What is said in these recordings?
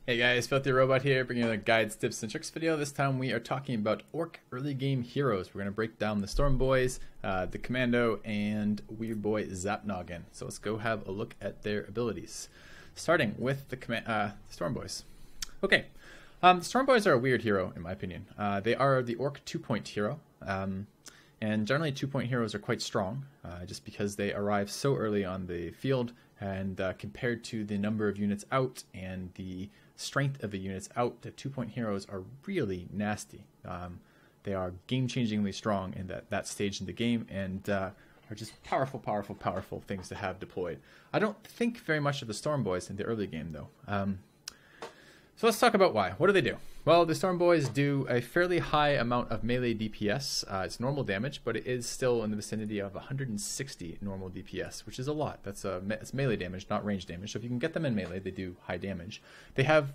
Hey guys, FilthyRobot here, bringing you a guides, tips, and tricks video. This time we are talking about Orc early game heroes. We're going to break down the Stormboys, the Commando, and Weird Boy Noggin. So let's go have a look at their abilities. Starting with the Stormboys. Okay, the Stormboys are a weird hero in my opinion. They are the Orc 2-point hero. And generally 2-point heroes are quite strong, just because they arrive so early on the field, and compared to the number of units out and the strength of the units out, the 2-point heroes are really nasty. They are game-changingly strong in that stage in the game, and are just powerful things to have deployed. I don't think very much of the Stormboys in the early game, though. So let's talk about why. What do they do? Well, the Stormboys do a fairly high amount of melee DPS. It's normal damage, but it is still in the vicinity of 160 normal DPS, which is a lot. It's melee damage, not range damage. So if you can get them in melee, they do high damage. They have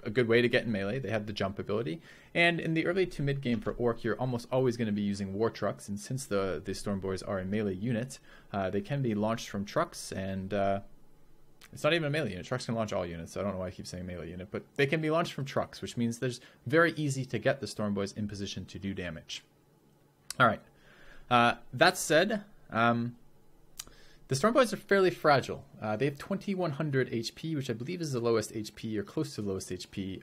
a good way to get in melee. They have the jump ability. And in the early to mid game for Orc, you're almost always going to be using war trucks. And since the Stormboys are a melee unit, they can be launched from trucks, and it's not even a melee unit. Trucks can launch all units. I don't know why I keep saying melee unit, but they can be launched from trucks, which means there's very easy to get the Stormboys in position to do damage. All right. That said, the Stormboys are fairly fragile. They have 2100 HP, which I believe is the lowest HP or close to the lowest HP.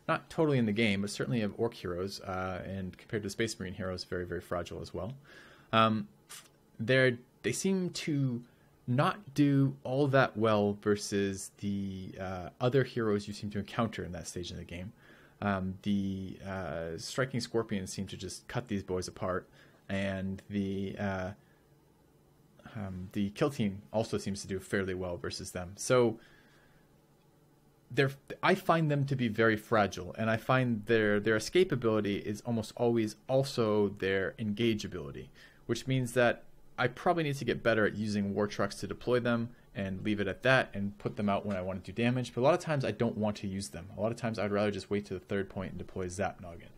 Not totally in the game, but certainly of Orc heroes, and compared to Space Marine heroes, very fragile as well. They seem to not do all that well versus the other heroes you seem to encounter in that stage of the game. The Striking Scorpions seem to just cut these boys apart, and the Kill Team also seems to do fairly well versus them. So I find them to be very fragile, and I find their escape ability is almost always also their engage ability, which means that I probably need to get better at using war trucks to deploy them and leave it at that and put them out when I want to do damage. But a lot of times I don't want to use them. A lot of times I'd rather just wait to the third point and deploy Noggin.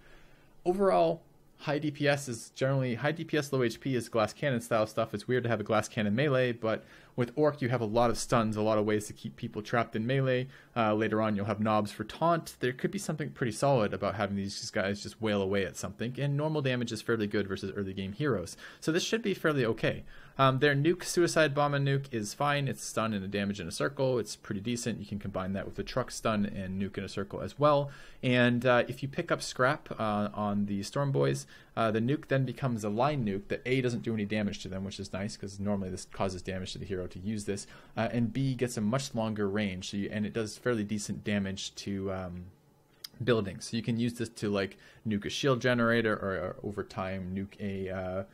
Overall, high DPS is generally high DPS, low HP is glass cannon style stuff. It's weird to have a glass cannon melee, but with Orc you have a lot of stuns, a lot of ways to keep people trapped in melee. Later on you'll have knobs for taunt. There could be something pretty solid about having these guys just wail away at something, and normal damage is fairly good versus early game heroes. So this should be fairly okay. Their nuke, Suicide Bomb and nuke, is fine. It's stun and a damage in a circle. It's pretty decent. You can combine that with the truck stun and nuke in a circle as well. And if you pick up scrap on the Stormboys, the nuke then becomes a line nuke that A, doesn't do any damage to them, which is nice because normally this causes damage to the hero to use this, and B, gets a much longer range, and it does fairly decent damage to buildings. So you can use this to like nuke a shield generator, or over time nuke a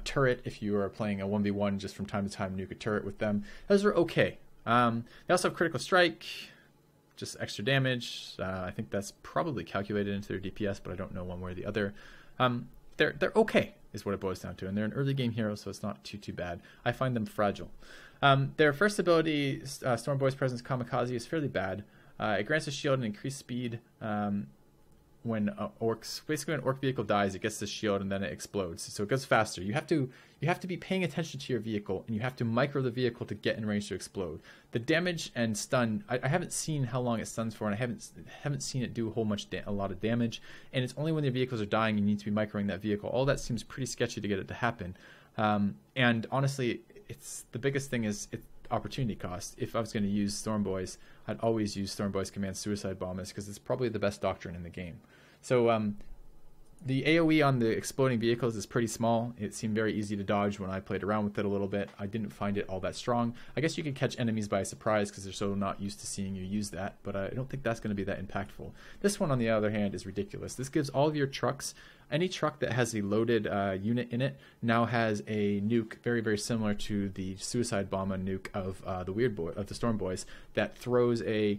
turret if you are playing a 1v1. Just from time to time nuke a turret with them. Those are okay. They also have critical strike, just extra damage. I think that's probably calculated into their DPS, but I don't know one way or the other. They're okay is what it boils down to, and they're an early game hero, so it's not too bad. I find them fragile. Their first ability, Stormboy's Presence Kamikaze, is fairly bad. It grants a shield and increased speed when basically when an Orc vehicle dies, it gets the shield and then it explodes, so it goes faster. You have to be paying attention to your vehicle, and you have to micro the vehicle to get in range to explode. The damage and stun, I haven't seen how long it stuns for, and I haven't seen it do a lot of damage. And it's only when the vehicles are dying you need to be microing that vehicle. All that seems pretty sketchy to get it to happen. And honestly, the biggest thing is opportunity cost. If I was going to use Stormboys, I'd always use Stormboys Command Suicide Bombers because it's probably the best doctrine in the game. So the AoE on the exploding vehicles is pretty small. It seemed very easy to dodge when I played around with it a little bit. I didn't find it all that strong. I guess you can catch enemies by surprise because they're so not used to seeing you use that, but I don't think that's going to be that impactful. This one, on the other hand, is ridiculous. This gives all of your trucks, any truck that has a loaded unit in it, now has a nuke very similar to the Suicide Bomber nuke of the Stormboys, that throws a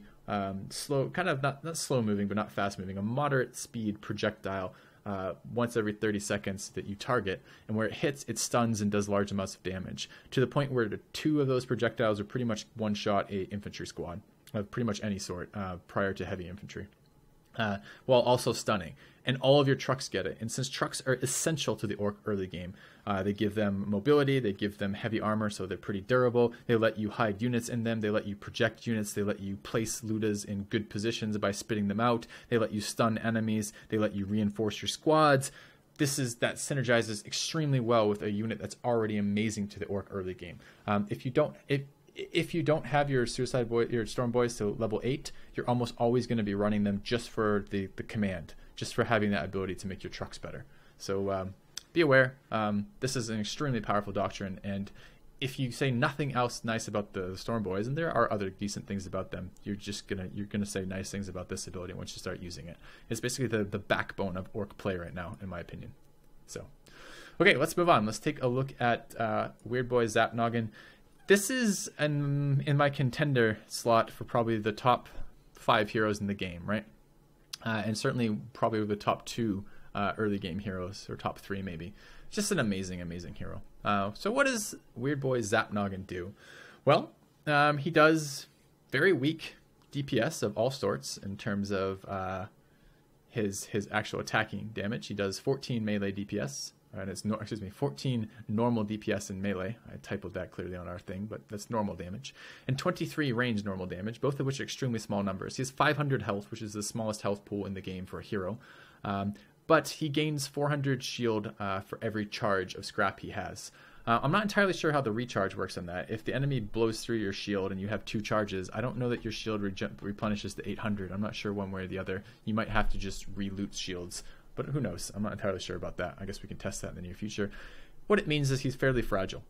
slow, kind of not slow moving, but not fast moving, a moderate speed projectile once every 30 seconds that you target, and where it hits, it stuns and does large amounts of damage, to the point where 2 of those projectiles are pretty much one-shot a infantry squad of pretty much any sort prior to heavy infantry. while also stunning. And all of your trucks get it. And since trucks are essential to the orc early game, they give them mobility, they give them heavy armor, so they're pretty durable. They let you hide units in them, they let you project units, they let you place lutas in good positions by spitting them out, they let you stun enemies, they let you reinforce your squads. That synergizes extremely well with a unit that's already amazing to the orc early game. If you don't have your your Stormboys to level 8, you're almost always going to be running them just for the command, just for having that ability to make your trucks better. So be aware, this is an extremely powerful doctrine, and if you say nothing else nice about the Stormboys, and there are other decent things about them, you're gonna say nice things about this ability once you start using it. It's basically the backbone of orc play right now, in my opinion. So, okay, let's move on. Let's take a look at Weird Boy Zap Noggin. This is in my contender slot for probably the top 5 heroes in the game, right? And certainly probably the top 2 early game heroes, or top 3 maybe. Just an amazing, amazing hero. So what does Weird Boy Zap Noggin do? Well, he does very weak DPS of all sorts in terms of his actual attacking damage. He does 14 melee DPS, and it's 14 normal DPS in melee. I typoed that clearly on our thing, but that's normal damage. And 23 range normal damage, both of which are extremely small numbers. He has 500 health, which is the smallest health pool in the game for a hero. But he gains 400 shield for every charge of scrap he has. I'm not entirely sure how the recharge works on that. If the enemy blows through your shield and you have 2 charges, I don't know that your shield replenishes to 800. I'm not sure one way or the other. You might have to just re-loot shields, but who knows? I'm not entirely sure about that. I guess we can test that in the near future. What it means is he's fairly fragile.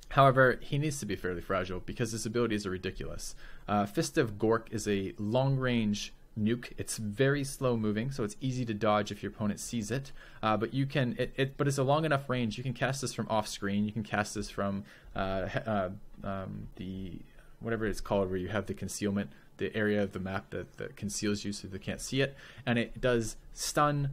However, he needs to be fairly fragile because his abilities are ridiculous. Fist of Gork is a long-range nuke. It's very slow moving, so it's easy to dodge if your opponent sees it. But you can, but it's a long enough range. You can cast this from off screen. You can cast this from the whatever it's called, where you have the concealment, the area of the map that conceals you so they can't see it. And it does stun,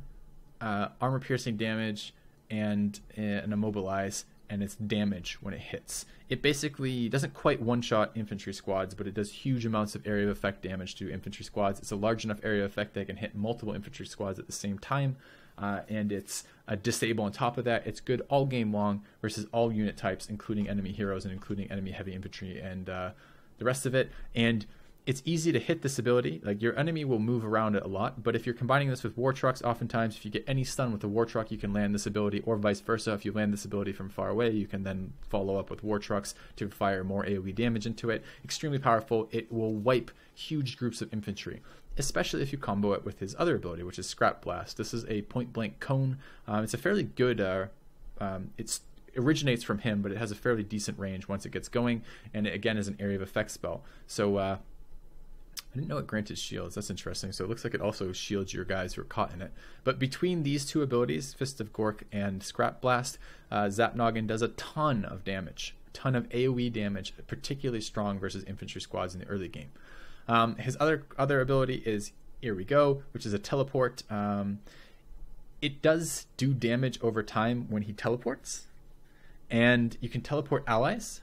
armor piercing damage, and immobilize, and its damage when it hits. It basically doesn't quite one-shot infantry squads, but it does huge amounts of area of effect damage to infantry squads. It's a large enough area of effect that can hit multiple infantry squads at the same time, and it's a disable on top of that. It's good all game long versus all unit types, including enemy heroes and including enemy heavy infantry and the rest of it. And it's easy to hit this ability. Like, your enemy will move around it a lot, but if you're combining this with war trucks, oftentimes if you get any stun with a war truck, you can land this ability, or vice versa. If you land this ability from far away, you can then follow up with war trucks to fire more AoE damage into it. Extremely powerful. It will wipe huge groups of infantry, especially if you combo it with his other ability, which is Scrap Blast. This is a point blank cone. It's a fairly good it originates from him, but it has a fairly decent range once it gets going, and it again is an area of effect spell. So I didn't know it granted shields. That's interesting. So it looks like it also shields your guys who are caught in it. But between these two abilities, Fist of Gork and Scrap Blast, Zap Noggin does a ton of damage, a ton of AoE damage, particularly strong versus infantry squads in the early game. His other ability is Here We Go, which is a teleport. It does do damage over time when he teleports, and you can teleport allies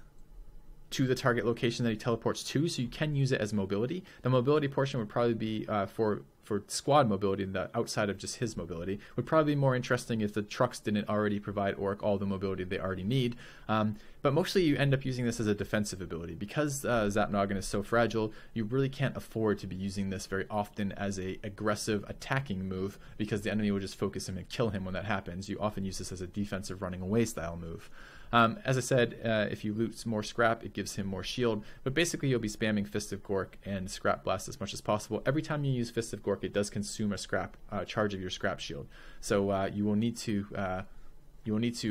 to the target location that he teleports to, so you can use it as mobility. The mobility portion would probably be for squad mobility, outside of just his mobility, would probably be more interesting if the trucks didn't already provide Orc all the mobility they already need. But mostly you end up using this as a defensive ability. Because Zap Noggin is so fragile, you really can't afford to be using this very often as a aggressive attacking move, because the enemy will just focus him and kill him when that happens. You often use this as a defensive running away style move. As I said, if you loot more scrap, it gives him more shield, but basically you'll be spamming Fist of Gork and Scrap Blast as much as possible. Every time you use Fist of Gork, it does consume a charge of your scrap shield, so you will need to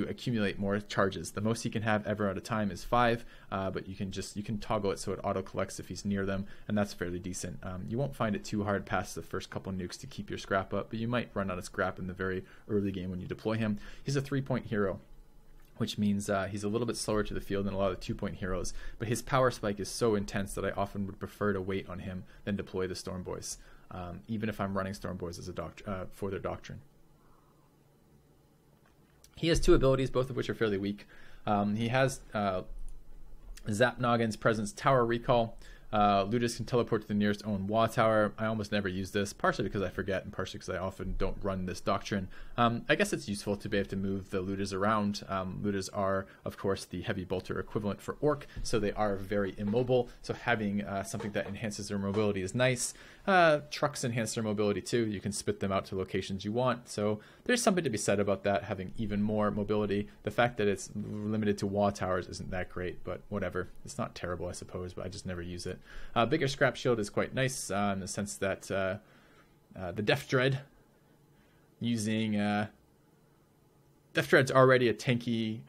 accumulate more charges. The most he can have ever at a time is 5, but you can toggle it so it auto collects if he's near them, and that's fairly decent. You won't find it too hard past the first couple nukes to keep your scrap up, but you might run out of scrap in the very early game when you deploy him. He's a 3-point hero, which means he's a little bit slower to the field than a lot of the 2-point heroes, but his power spike is so intense that I often would prefer to wait on him than deploy the Stormboys, even if I'm running Stormboys as for their doctrine. He has 2 abilities, both of which are fairly weak. He has Zap Noggin's Presence Tower Recall, Ludus can teleport to the nearest own Wa tower. I almost never use this, partially because I forget and partially because I often don't run this doctrine. I guess it's useful to be able to move the Ludus around. Ludus are, of course, the heavy bolter equivalent for Orc, so they are very immobile. So having something that enhances their mobility is nice. Trucks enhance their mobility too. You can spit them out to locations you want. So there's something to be said about that, having even more mobility. The fact that it's limited to Wa towers isn't that great, but whatever. It's not terrible, I suppose, but I just never use it. Bigger scrap shield is quite nice in the sense that the Death Dread using Death Dread's already a tanky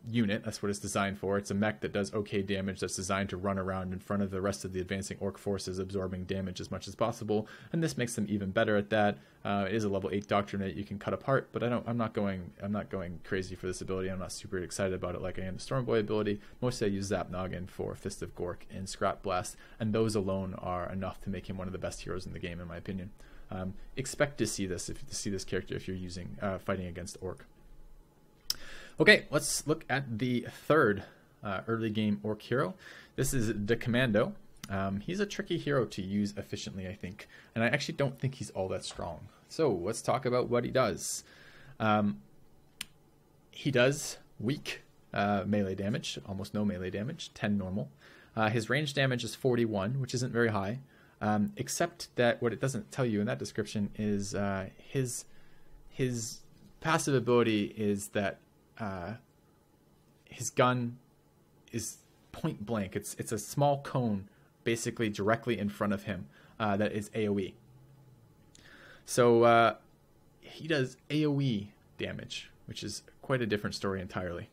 unit. That's what it's designed for. It's a mech that does okay damage, that's designed to run around in front of the rest of the advancing Orc forces, absorbing damage as much as possible, and this makes them even better at that. It is a level 8 doctrine that you can cut apart, but I'm not going crazy for this ability. I'm not super excited about it like I am the Stormboy ability. Mostly I use Zap Noggin for Fist of Gork and Scrap Blast, and those alone are enough to make him one of the best heroes in the game, in my opinion. Expect to see this character if you're using fighting against Orc. Okay, let's look at the third early game Orc hero. This is the Commando. He's a tricky hero to use efficiently, I think, and I actually don't think he's all that strong. So let's talk about what he does. He does weak melee damage, almost no melee damage, 10 normal. His range damage is 41, which isn't very high, except that what it doesn't tell you in that description is his passive ability is that his gun is point blank. It's a small cone basically directly in front of him that is AoE. So he does AoE damage, which is quite a different story entirely.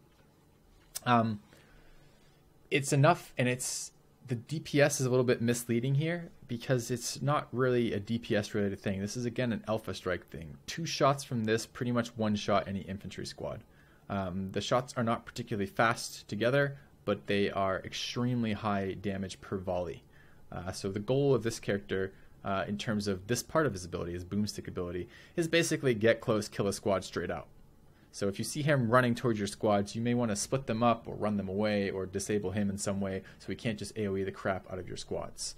It's enough, and the DPS is a little bit misleading here because it's not really a DPS related thing. This is again an Alpha Strike thing. 2 shots from this pretty much one-shot any infantry squad. The shots are not particularly fast together, but they are extremely high damage per volley. So the goal of this character, in terms of this part of his ability, his boomstick ability, is basically get close, kill a squad straight out. So if you see him running towards your squads, you may want to split them up or run them away or disable him in some way so he can't just AoE the crap out of your squads.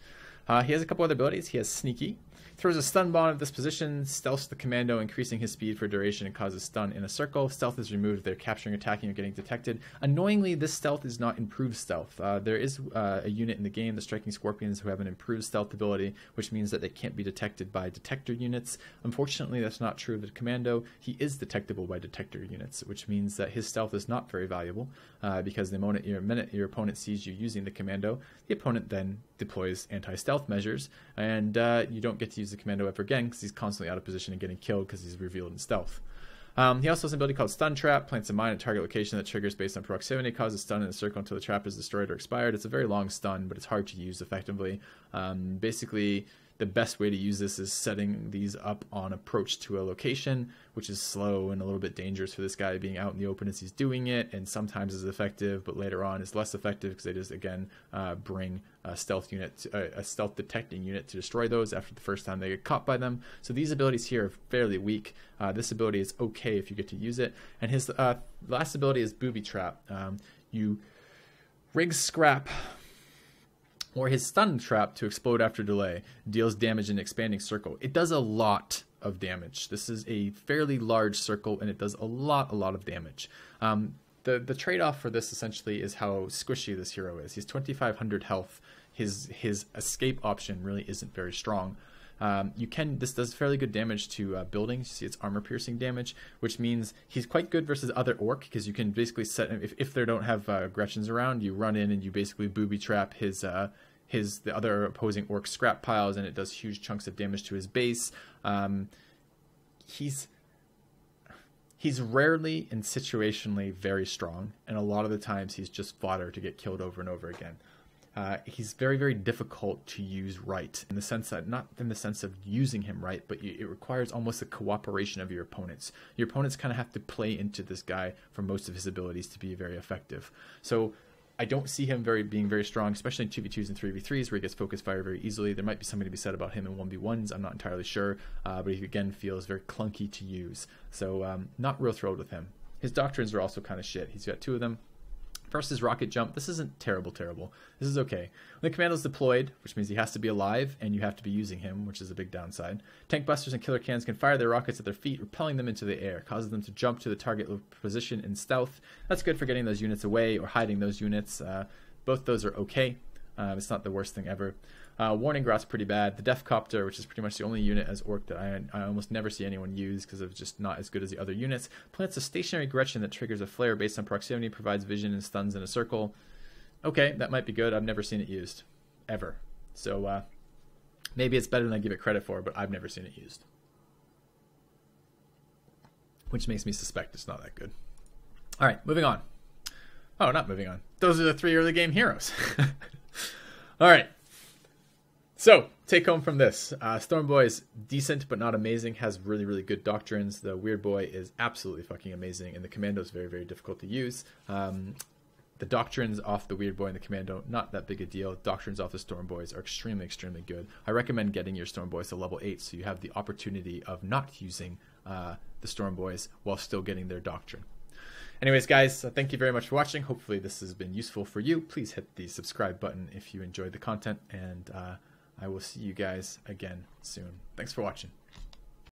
He has a couple other abilities. He has Sneaky. Throws a stun bomb at this position, stealths the Commando, increasing his speed for duration and causes stun in a circle. Stealth is removed if they're capturing, attacking, or getting detected. Annoyingly, this stealth is not improved stealth. There is a unit in the game, the Striking Scorpions, who have an improved stealth ability, which means that they can't be detected by detector units. Unfortunately, that's not true of the Commando. He is detectable by detector units, which means that his stealth is not very valuable, because the minute your opponent sees you using the Commando, the opponent then deploys anti-stealth measures, and you don't get to use the Commando ever again because he's constantly out of position and getting killed because he's revealed in stealth. He also has an ability called Stun Trap. Plants a mine at target location that triggers based on proximity, causes stun in a circle until the trap is destroyed or expired. It's a very long stun, but it's hard to use effectively. Basically, the best way to use this is setting these up on approach to a location, which is slow and a little bit dangerous for this guy being out in the open as he's doing it, and sometimes is effective, but later on is less effective because they just, again, bring a stealth unit, a stealth detecting unit to destroy those after the first time they get caught by them. So these abilities here are fairly weak. This ability is okay if you get to use it. And his last ability is Booby Trap. You rig Scrap or his Stun Trap to explode after delay, deals damage in an expanding circle. It does a lot of damage. This is a fairly large circle, and it does a lot of damage. The trade-off for this essentially is how squishy this hero is. He's 2,500 health. His escape option really isn't very strong. This does fairly good damage to buildings. You see it's armor piercing damage, which means he's quite good versus other Orc because you can basically set him, if they don't have Gretchens around, you run in and you basically booby trap the other opposing Orc scrap piles, and it does huge chunks of damage to his base. He's rarely and situationally very strong, and a lot of the times he's just fodder to get killed over and over again. He's very difficult to use right, in the sense that, not in the sense of using him right, but it requires almost the cooperation of your opponents. Your opponents kind of have to play into this guy for most of his abilities to be very effective. So I don't see him being very strong, especially in 2v2s and 3v3s where he gets focus fire very easily. There might be something to be said about him in 1v1s, I'm not entirely sure, but he again feels very clunky to use. So not real thrilled with him. His doctrines are also kind of shit. He's got 2 of them. First is rocket jump. This isn't terrible. This is okay. When the commando's deployed, which means he has to be alive and you have to be using him, which is a big downside. Tank busters and killer cans can fire their rockets at their feet, repelling them into the air, causing them to jump to the target position in stealth. That's good for getting those units away or hiding those units. Both those are okay. It's not the worst thing ever. Warning Grot's pretty bad. The Death Copter, which is pretty much the only unit as Orc that I almost never see anyone use because it's just not as good as the other units. Plants a stationary Gretchen that triggers a flare based on proximity, provides vision and stuns in a circle. Okay, that might be good. I've never seen it used. Ever. So maybe it's better than I give it credit for, but I've never seen it used. Which makes me suspect it's not that good. Alright, moving on. Oh, not moving on. Those are the 3 early game heroes. Alright. So, take home from this. Stormboys, decent but not amazing, has really good doctrines. The Weird Boy is absolutely fucking amazing, and the Commando is very difficult to use. The doctrines off the Weird Boy and the Commando, not that big a deal. Doctrines off the Stormboys are extremely good. I recommend getting your Stormboys to level 8 so you have the opportunity of not using the Stormboys while still getting their doctrine. Anyways, guys, thank you very much for watching. Hopefully this has been useful for you. Please hit the subscribe button if you enjoyed the content, and I will see you guys again soon. Thanks for watching.